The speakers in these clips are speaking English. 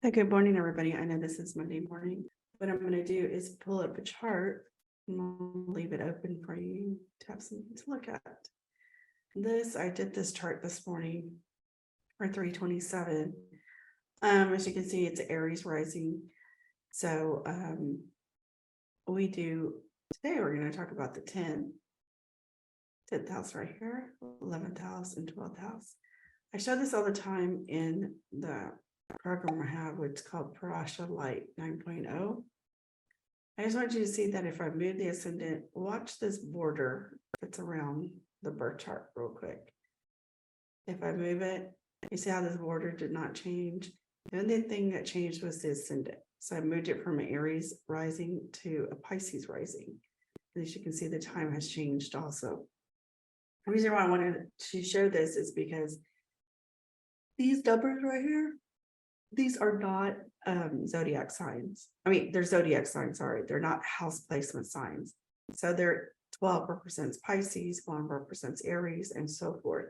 Hi, good morning, everybody. I know this is Monday morning. What I'm going to do is pull up a chart and I'll leave it open for you to have something to look at. I did this chart this morning for 327. As you can see, it's Aries rising. So today we're going to talk about the 10th house right here, 11th house and 12th house. I show this all the time in the program I have, which is called Parasha Light 9.0. I just want you to see that if I move the ascendant, watch this border that's around the birth chart real quick. If I move it, you see how this border did not change. The only thing that changed was the ascendant. So I moved it from an Aries rising to a Pisces rising. And as you can see, the time has changed also. The reason why I wanted to show this is because these numbers right here, these are not zodiac signs. I mean, they're zodiac signs, sorry. They're not house placement signs. So they're 12 represents Pisces, 1 represents Aries, and so forth.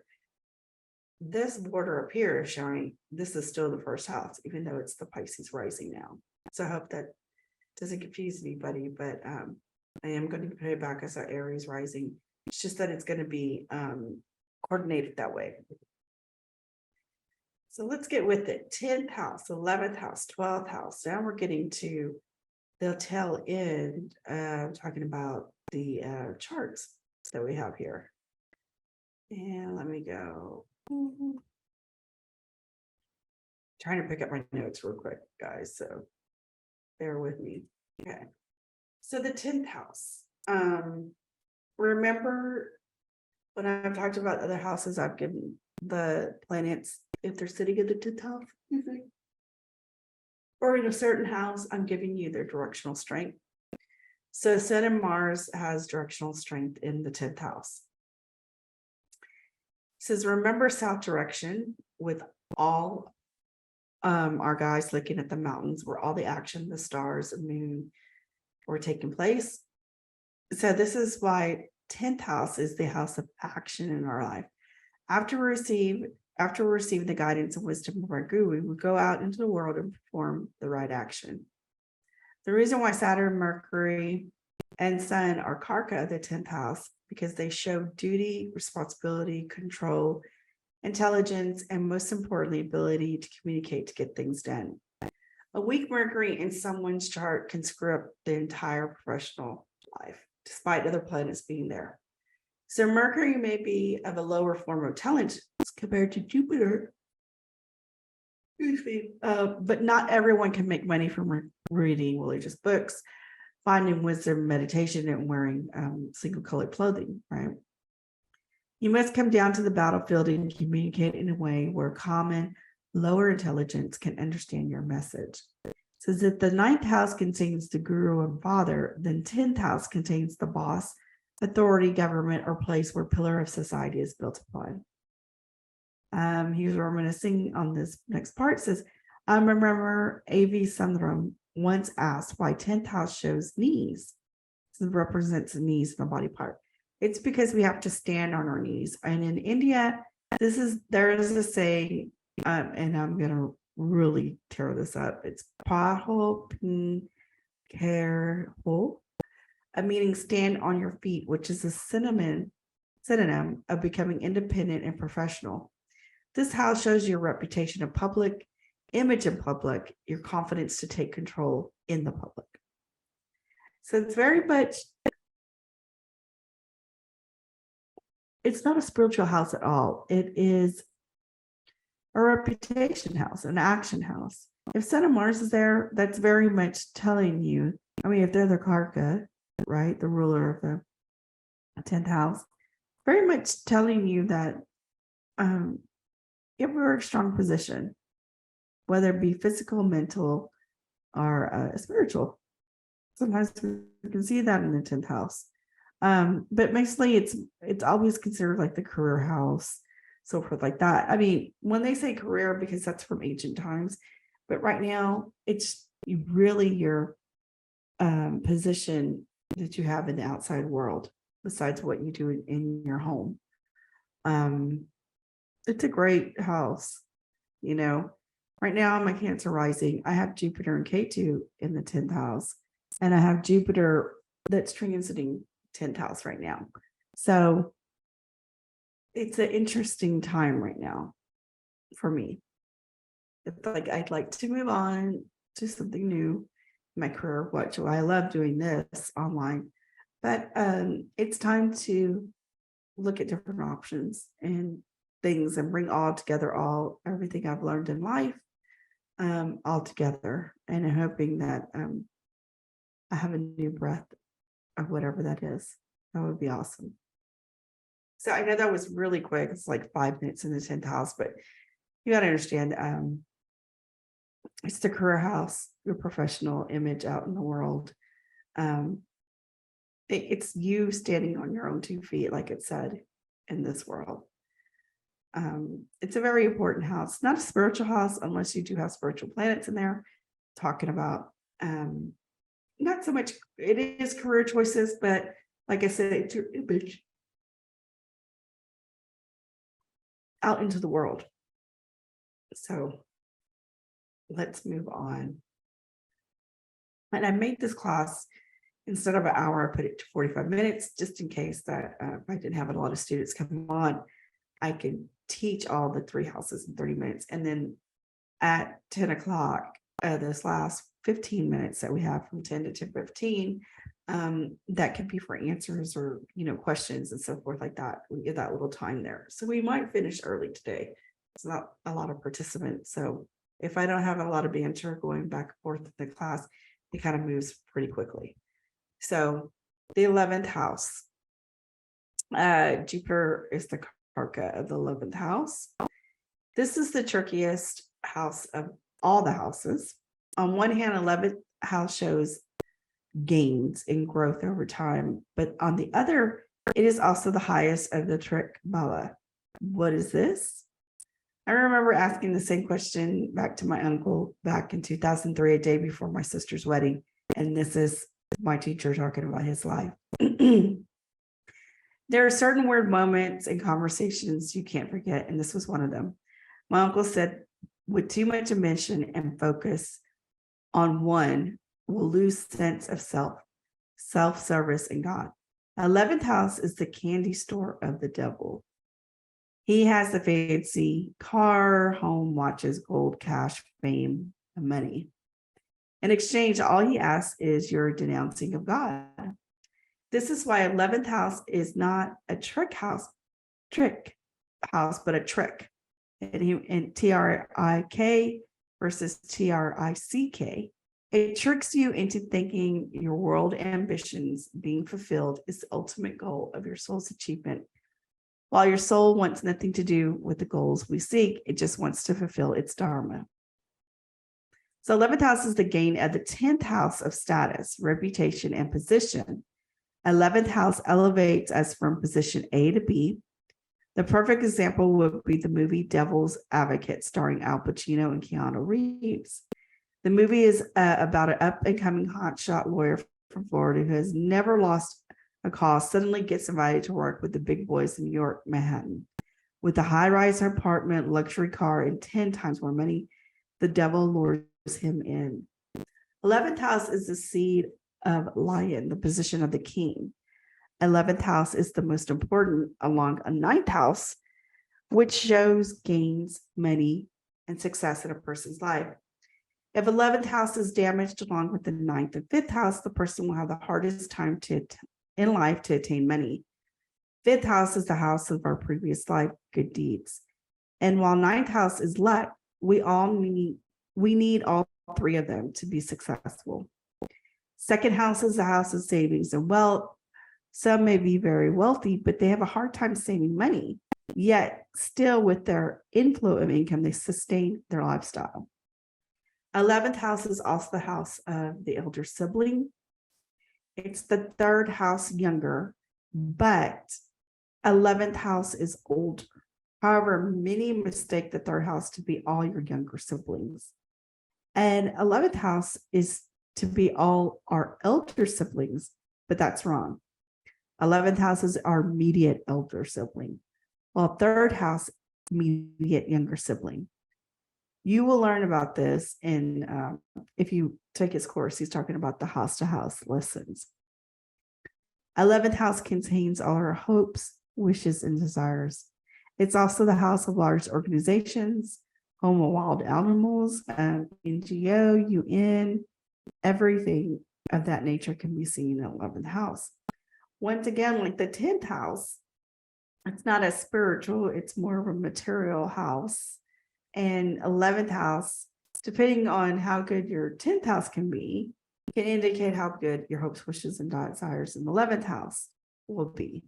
This border up here is showing this is still the first house, even though it's the Pisces rising now. So I hope that doesn't confuse anybody, but I am going to put it back as an Aries rising. It's just that it's going to be coordinated that way. So let's get with it. 10th house, 11th house, 12th house. Now we're getting to the tail end, talking about the charts that we have here. And let me go. Trying to pick up my notes real quick, guys. So bear with me. Okay. So the 10th house. Remember when I've talked about other houses, I've given the planets, if they're sitting in the 10th house, or in a certain house, I'm giving you their directional strength. So Sun and Mars has directional strength in the 10th house. It says, remember south direction with all our guys looking at the mountains where all the action, the stars, the moon were taking place. So this is why 10th house is the house of action in our life. After we receive the guidance and wisdom of our guru, we would go out into the world and perform the right action. The reason why Saturn, Mercury, and Sun are Karka of the 10th house, because they show duty, responsibility, control, intelligence, and most importantly, ability to communicate to get things done. A weak Mercury in someone's chart can screw up the entire professional life, despite other planets being there. So Mercury may be of a lower form of intelligence compared to Jupiter, but not everyone can make money from reading religious books, finding wisdom, meditation, and wearing single-colored clothing, right? You must come down to the battlefield and communicate in a way where common, lower intelligence can understand your message. It says if the 9th house contains the guru and father, then 10th house contains the boss, authority, government, or place where pillar of society is built upon. He's reminiscing on this next part. It says, I remember A.V. Sundram once asked why 10th house shows knees. It represents the knees in the body part. It's because we have to stand on our knees. And in India, there is a saying, and I'm going to really tear this up. It's paho pin care ho, meaning stand on your feet, which is a synonym of becoming independent and professional. This house shows your reputation in public, image in public, your confidence to take control in the public. So it's very much, it's not a spiritual house at all. It is a reputation house, an action house. If Sun and Mars is there, that's very much telling you, I mean, if they're the Karka, right, the ruler of the 10th house, very much telling you that you have a very strong position, whether it be physical, mental, or spiritual. Sometimes we can see that in the 10th house. But mostly it's always considered like the career house, so forth like that. I mean, when they say career, because that's from ancient times, but right now it's really your position that you have in the outside world, besides what you do in your home. It's a great house, you know. Right now, my Cancer rising, I have Jupiter and K2 in the 10th house, and I have Jupiter that's transiting 10th house right now. So it's an interesting time right now for me. It's like I'd like to move on to something new in my career. What do I love doing this online? But it's time to look at different options and things and bring all together everything I've learned in life all together, and I'm hoping that I have a new breath of whatever that is. That would be awesome. So I know that was really quick. It's like 5 minutes in the 10th house, but you got to understand it's the career house, your professional image out in the world. It's you standing on your own 2 feet, like it said, in this world. It's a very important house, not a spiritual house, unless you do have spiritual planets in there, talking about not so much, it is career choices, but like I said, it's your image out into the world. So let's move on. And I made this class, instead of an hour, I put it to 45 minutes, just in case that if I didn't have a lot of students come on, I could teach all the 3 houses in 30 minutes. And then at 10 o'clock, this last 15 minutes that we have from 10 to 10:15, that could be for answers or, questions and so forth like that. We get that little time there. So we might finish early today. It's not a lot of participants. So if I don't have a lot of banter going back and forth in the class, it kind of moves pretty quickly. So the 11th house, Jupiter is the Karka of the 11th house. This is the trickiest house of all the houses. On one hand, 11th house shows gains in growth over time, but on the other, it is also the highest of the trick bala. What is this? I remember asking the same question back to my uncle back in 2003, a day before my sister's wedding, and this is my teacher talking about his life. There are certain weird moments and conversations you can't forget, and this was one of them. My uncle said, with too much attention and focus on one, we'll lose sense of self-service, and God. 11th house is the candy store of the devil. He has the fancy car, home, watches, gold, cash, fame, and money. In exchange, all he asks is your denouncing of God. This is why 11th house is not a trick house, but a trick. And TRIK versus TRICK. It tricks you into thinking your world ambitions being fulfilled is the ultimate goal of your soul's achievement. While your soul wants nothing to do with the goals we seek, it just wants to fulfill its dharma. So 11th house is the gain of the 10th house of status, reputation, and position. 11th house elevates us from position A to B. The perfect example would be the movie Devil's Advocate, starring Al Pacino and Keanu Reeves. The movie is about an up-and-coming hotshot lawyer from Florida who has never lost a cause, suddenly gets invited to work with the big boys in New York, Manhattan. With a high-rise apartment, luxury car, and 10 times more money, the devil lures him in. 11th house is the seed of lion, the position of the king. 11th house is the most important, along a 9th house, which shows gains, money, and success in a person's life. If 11th house is damaged along with the 9th and 5th house, the person will have the hardest time in life to attain money. 5th house is the house of our previous life, good deeds. And while 9th house is luck, we need all 3 of them to be successful. 2nd house is the house of savings and wealth. Some may be very wealthy, but they have a hard time saving money. Yet still with their inflow of income, they sustain their lifestyle. 11th house is also the house of the elder sibling. It's the 3rd house younger, but 11th house is older. However, many mistake the 3rd house to be all your younger siblings. And 11th house is to be all our elder siblings, but that's wrong. 11th house is our immediate elder sibling, while 3rd house, immediate younger sibling. You will learn about this if you take his course. He's talking about the house to house lessons. 11th house contains all our hopes, wishes, and desires. It's also the house of large organizations, home of wild animals, NGO, UN, everything of that nature can be seen in the 11th house. Once again, like the 10th house, it's not as spiritual, it's more of a material house. And 11th house, depending on how good your 10th house can be, can indicate how good your hopes, wishes, and desires in the 11th house will be.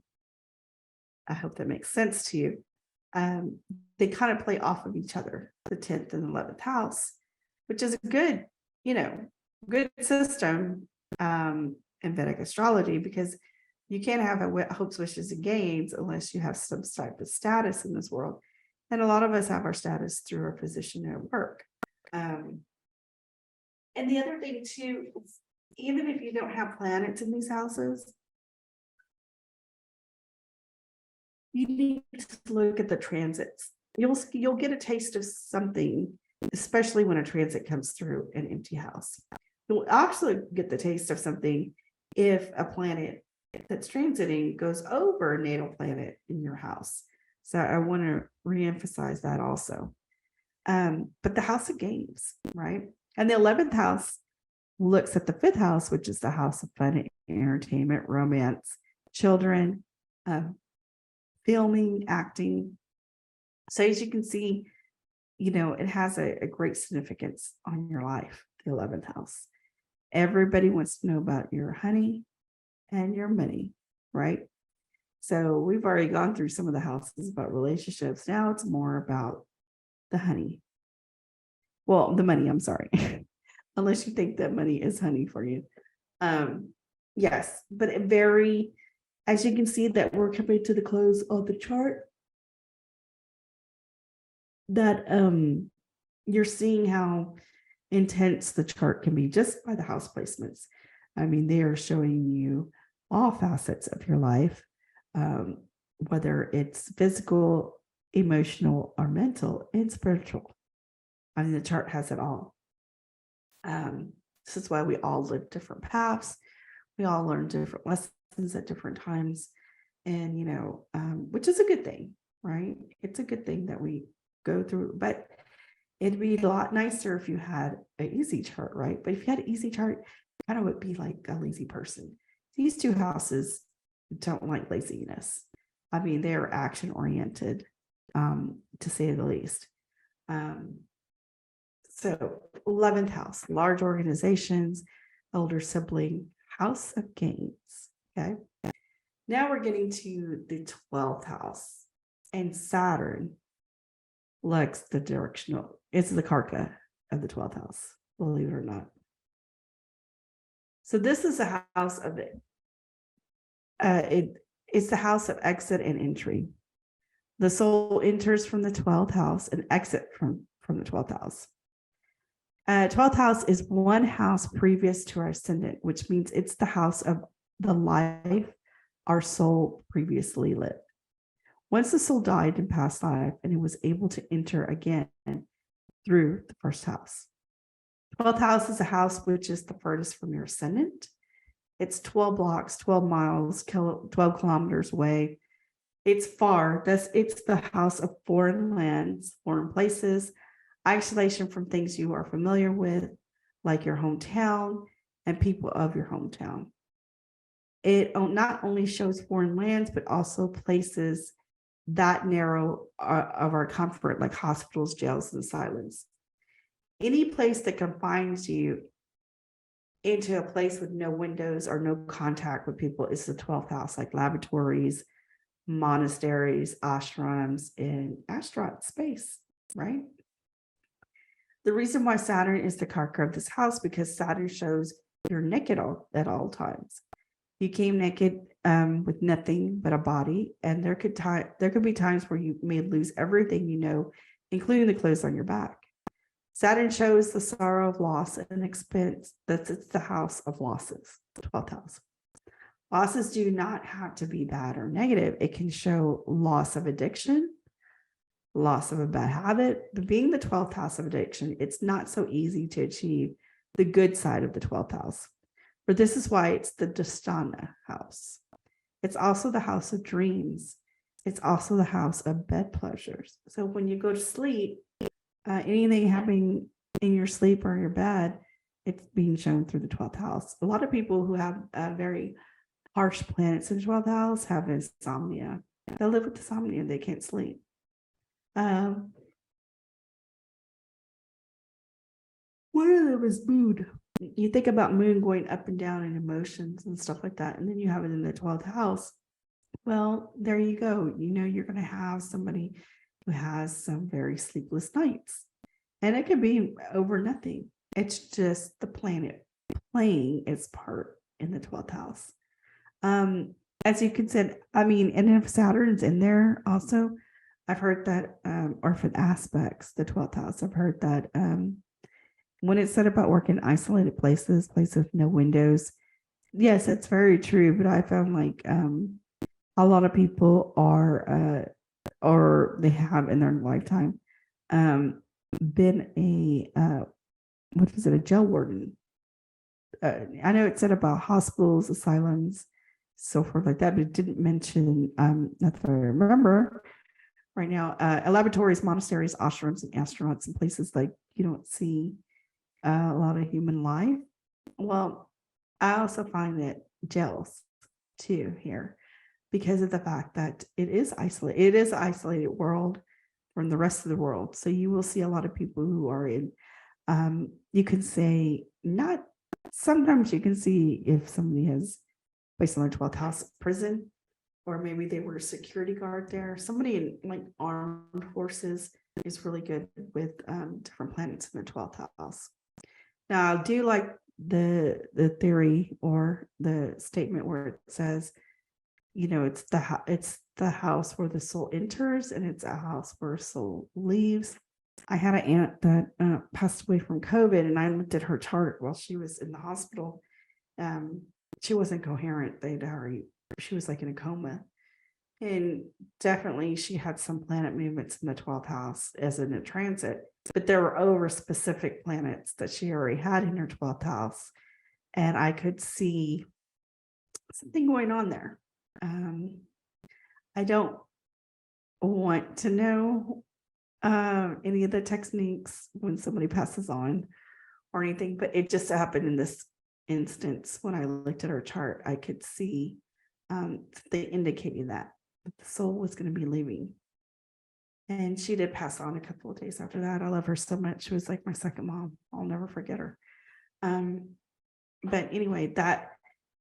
I hope that makes sense to you. They kind of play off of each other, the 10th and 11th house, which is a good, good system in Vedic astrology, because you can't have a hopes, wishes, and gains unless you have some type of status in this world. And a lot of us have our status through our position at work. And the other thing too, is even if you don't have planets in these houses, you need to look at the transits. You'll get a taste of something, especially when a transit comes through an empty house. You'll actually get the taste of something if a planet that's transiting goes over a natal planet in your house. So I want to reemphasize that also. But the house of games, right? And the 11th house looks at the 5th house, which is the house of fun, entertainment, romance, children, filming, acting. So as you can see, it has a great significance on your life, the 11th house. Everybody wants to know about your honey and your money, right? So we've already gone through some of the houses about relationships. Now it's more about the honey. Well, the money, I'm sorry. Unless you think that money is honey for you. Yes, but as you can see that we're coming to the close of the chart, that you're seeing how intense the chart can be just by the house placements. I mean, they are showing you all facets of your life, whether it's physical, emotional, or mental, and spiritual. I mean, the chart has it all. This is why we all live different paths. We all learn different lessons at different times, and which is a good thing, right? It's a good thing that we go through, but it'd be a lot nicer if you had an easy chart, right? But if you had an easy chart, you kind of would be like a lazy person. These two houses don't like laziness. I mean, they're action oriented, to say the least. So 11th house, large organizations, elder sibling, house of gains. Okay. Now we're getting to the 12th house, and Saturn looks the directional. It's the karka of the 12th house, believe it or not. So this is a house of it's the house of exit and entry. The soul enters from the 12th house and exit from the 12th house. 12th house is one house previous to our ascendant, which means it's the house of the life our soul previously lived. Once the soul died in past life, and it was able to enter again through the first house. 12th house is a house which is the furthest from your ascendant. It's 12 blocks, 12 miles, 12 kilometers away. It's far. It's the house of foreign lands, foreign places, isolation from things you are familiar with, like your hometown and people of your hometown. It not only shows foreign lands, but also places that narrow of our comfort, like hospitals, jails, and asylums. Any place that confines you into a place with no windows or no contact with people is the 12th house, like laboratories, monasteries, ashrams, and astronaut space, right? The reason why Saturn is the karka of this house, because Saturn shows you're naked at all times. You came naked with nothing but a body, and there could be times where you may lose everything you know, including the clothes on your back. Saturn shows the sorrow of loss and expense. It's the house of losses, the 12th house. Losses do not have to be bad or negative. It can show loss of addiction, loss of a bad habit. But being the 12th house of addiction, it's not so easy to achieve the good side of the 12th house. But this is why it's the Dastana house. It's also the house of dreams. It's also the house of bed pleasures. So when you go to sleep, anything happening in your sleep or your bed, it's being shown through the 12th house. A lot of people who have very harsh planets in the 12th house have insomnia. They live with insomnia. They can't sleep. One of them is mood. You think about moon going up and down in emotions and stuff like that, and then you have it in the 12th house. Well, there you go. You know, you're going to have somebody who has some very sleepless nights, and it could be over nothing. It's just the planet playing its part in the 12th house. As you can say, I mean, and if Saturn's in there also, I've heard that, or for the aspects, the 12th house, I've heard that when it's said about working in isolated places with no windows, yes, it's very true. But I found like a lot of people are, or they have in their lifetime, been what was it, a jail warden. I know it said about hospitals, asylums, so forth like that, but it didn't mention, not that I remember right now, laboratories, monasteries, ashrams, and astronauts, and places like you don't see a lot of human life. Well, I also find it jails too here because of the fact that it is isolated. It is an isolated world from the rest of the world. So you will see a lot of people who are in, you can say, not, sometimes you can see if somebody has, based on their 12th house, prison, or maybe they were a security guard there. Somebody in like armed forces is really good with different planets in their 12th house. Now, I do like the theory or the statement where it says, you know, it's the house where the soul enters, and it's a house where soul leaves. I had an aunt that passed away from COVID, and I looked at her chart while she was in the hospital. She wasn't coherent. She was like in a coma. And definitely she had some planet movements in the 12th house as in a transit, but there were over specific planets that she already had in her 12th house. And I could see something going on there. I don't want to know any of the techniques when somebody passes on or anything, but it just happened in this instance. When I looked at her chart, I could see they indicating that the soul was going to be leaving. And she did pass on a couple of days after that. I love her so much. She was like my second mom. I'll never forget her. But anyway,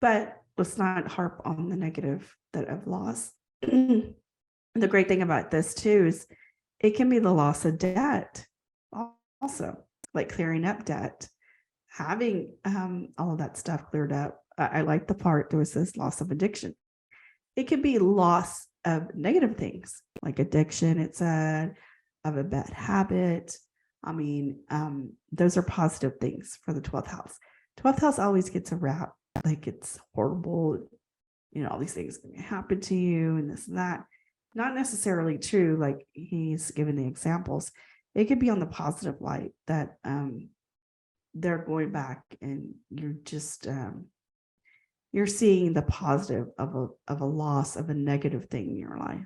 but let's not harp on the negative that I've lost. The great thing about this too is it can be the loss of debt also, like clearing up debt, having all of that stuff cleared up. I like the part where it says loss of addiction. It could be loss of negative things like addiction, it said, of a bad habit. I mean, those are positive things for the 12th house. 12th house always gets a rap, like it's horrible, you know, all these things are going to happen to you and this and that. Not necessarily true, like he's given the examples. It could be on the positive light that they're going back and you're just you're seeing the positive of a loss of a negative thing in your life.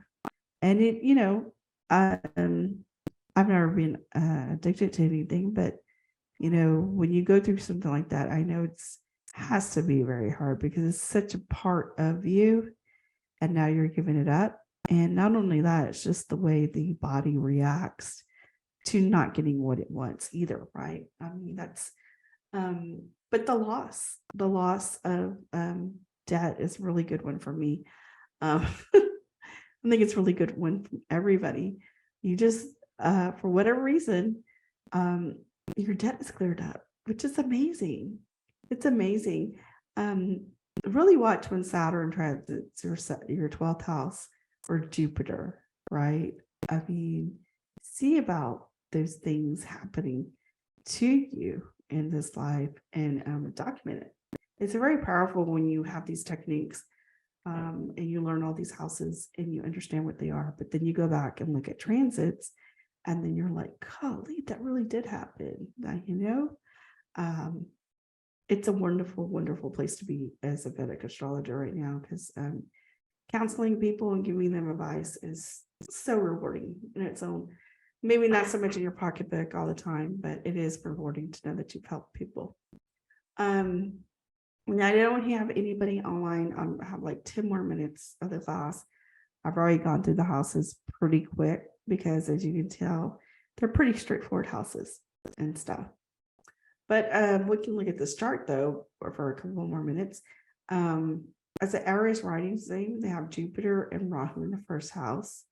And it, you know, I've never been addicted to anything, but you know, when you go through something like that, I know it's has to be very hard because it's such a part of you, and now you're giving it up. And not only that, it's just the way the body reacts to not getting what it wants either, right? I mean, that's but the loss of debt is a really good one for me. I think it's a really good one from everybody. You just for whatever reason, your debt is cleared up, which is amazing. It's amazing. Really watch when Saturn transits your 12th house or Jupiter, right? I mean, see about those things happening to you in this life and document it. It's very powerful when you have these techniques and you learn all these houses and you understand what they are, but then you go back and look at transits, and then you're like, golly, that really did happen. It's a wonderful, wonderful place to be as a Vedic astrologer right now, because counseling people and giving them advice is so rewarding in its own. Maybe not so much in your pocketbook all the time, but it is rewarding to know that you've helped people. Now, I don't have anybody online. I have like 10 more minutes of the class. I've already gone through the houses pretty quick because, as you can tell, they're pretty straightforward houses and stuff. But we can look at this chart, though, for a couple more minutes. As the Aries rising sign, they have Jupiter and Rahu in the first house.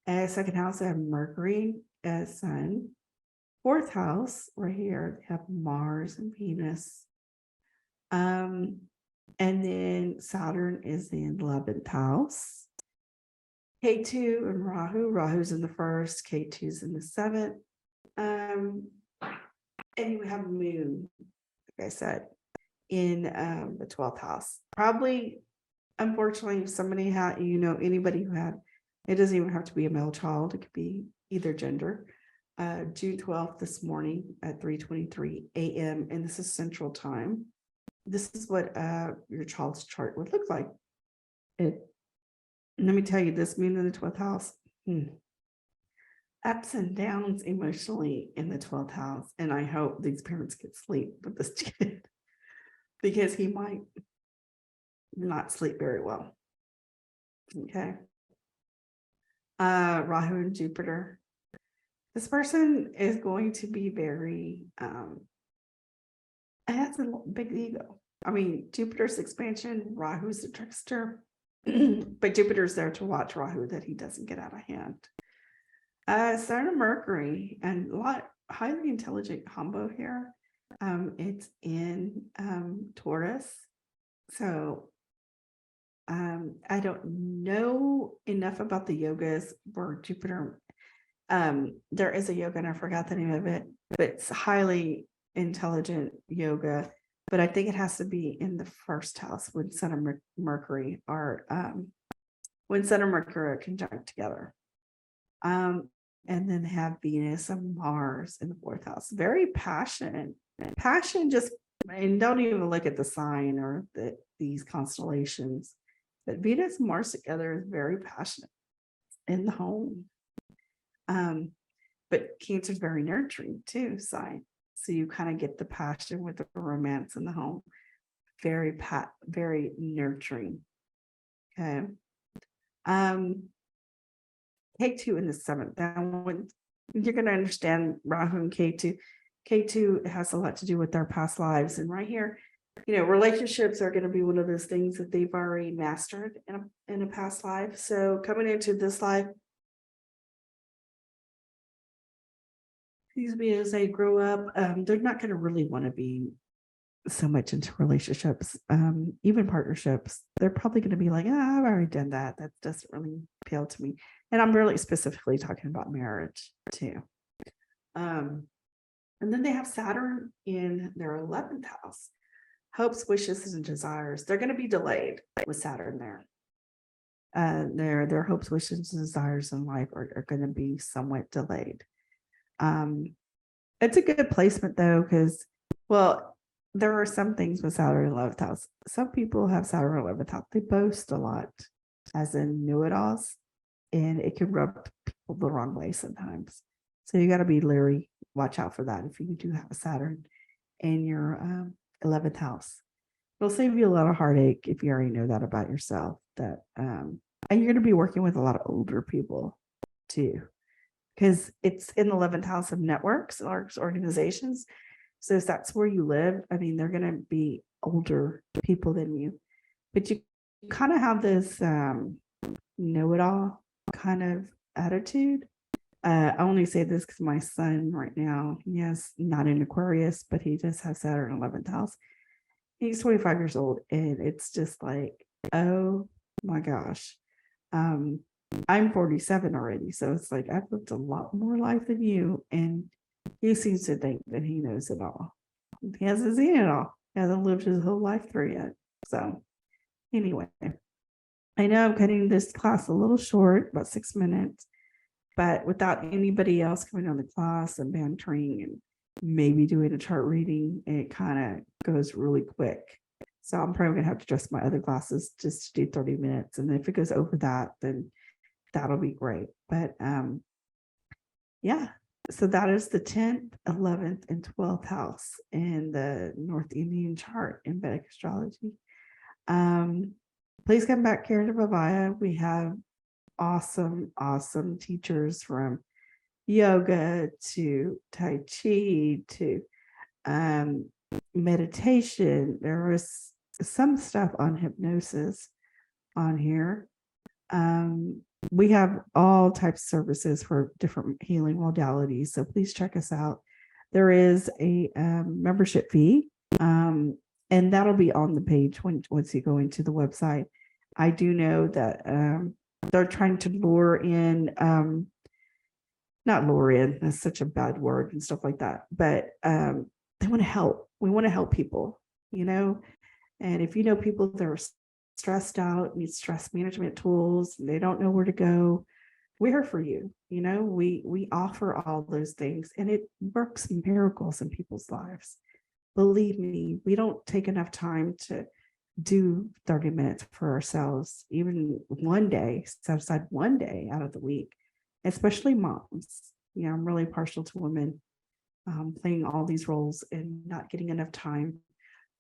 As second house, they have Mercury as Sun. Fourth house, right here, they have Mars and Venus. And then Saturn is in the 11th house. K2 and Rahu's in the first, K2's in the 7th. And you have Moon, like I said, in the 12th house. Probably, unfortunately, if somebody had, anybody who had, it doesn't even have to be a male child, it could be either gender. June 12th this morning at 3:23 a.m. and this is Central Time. This is what your child's chart would look like. Let me tell you, this Moon in the 12th house, ups and downs emotionally in the 12th house. And I hope these parents get sleep with this kid because he might not sleep very well. Okay. Rahu and Jupiter. This person is going to be very, has a big ego. I mean, Jupiter's expansion, Rahu's a trickster, but Jupiter's there to watch Rahu that he doesn't get out of hand. Saturn and Mercury, and a lot highly intelligent combo here. It's in Taurus. So I don't know enough about the yogas for Jupiter. There is a yoga, and I forgot the name of it, but it's highly intelligent yoga. But I think it has to be in the first house when Sun and Mercury are conjunct together. And then have Venus and Mars in the fourth house. Very passionate. Passion just, and don't even look at the sign or these constellations. But Venus and Mars together is very passionate in the home. But Cancer is very nurturing too, sign. So you kind of get the passion with the romance in the home. Very nurturing. Okay. K2 in the 7th. Now, when you're going to understand Rahu and K2, K2 has a lot to do with our past lives. And right here, relationships are going to be one of those things that they've already mastered in a past life. So coming into this life, as they grow up, they're not going to really want to be so much into relationships, even partnerships. They're probably going to be like, I've already done that. That doesn't really appeal to me. And I'm really specifically talking about marriage too. And then they have Saturn in their 11th house. Hopes, wishes, and desires. They're going to be delayed with Saturn there. Their hopes, wishes, and desires in life are going to be somewhat delayed. It's a good placement though, because, there are some things with Saturn in 11th house. Some people have Saturn in 11th house. They boast a lot, as in know-it-alls, and it can rub people the wrong way sometimes. So you got to be leery. Watch out for that if you do have a Saturn in your 11th house. It'll save you a lot of heartache if you already know that about yourself. And you're going to be working with a lot of older people too, because it's in the 11th house of networks, large organizations. So if that's where you live, I mean, they're going to be older people than you, but you kind of have this know-it-all kind of attitude. I only say this because my son right now, he has not an Aquarius, but he just has Saturn in 11th house. He's 25 years old, and it's just like, oh my gosh. I'm 47 already, so it's like I've lived a lot more life than you, and he seems to think that he knows it all. He hasn't seen it all. He hasn't lived his whole life through yet. So anyway, I know I'm cutting this class a little short, about 6 minutes, but without anybody else coming on the class and bantering and maybe doing a chart reading, it kind of goes really quick. So I'm probably gonna have to adjust my other classes just to do 30 minutes. And if it goes over that, then that'll be great. But yeah, so that is the 10th, 11th, and 12th house in the North Indian chart in Vedic astrology. Please come back here to VIVAYA. We have awesome teachers from yoga to Tai Chi to meditation. There was some stuff on hypnosis on here. We have all types of services for different healing modalities. So please check us out. There is a membership fee, and that'll be on the page once you go into the website. I do know that they're trying to lure in, not lure in, that's such a bad word and stuff like that, but they want to help. We want to help people, and if you know people that are stressed out, need stress management tools, and they don't know where to go, we're here for you. We offer all those things, and it works miracles in people's lives. Believe me, we don't take enough time to do 30 minutes for ourselves, even one day, set aside one day out of the week, especially moms. I'm really partial to women playing all these roles and not getting enough time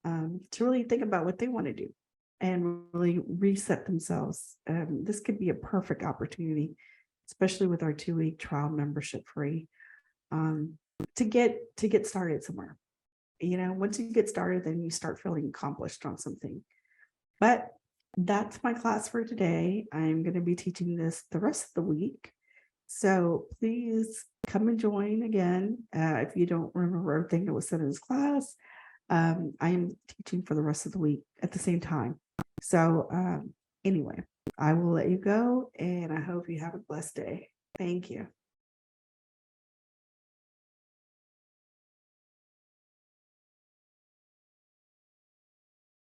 to really think about what they want to do and really reset themselves. This could be a perfect opportunity, especially with our 2-week trial membership free, to get started somewhere. Once you get started, then you start feeling accomplished on something. But that's my class for today. I'm going to be teaching this the rest of the week. So please come and join again. If you don't remember everything that was said in this class, I am teaching for the rest of the week at the same time. So anyway, I will let you go, and I hope you have a blessed day. Thank you.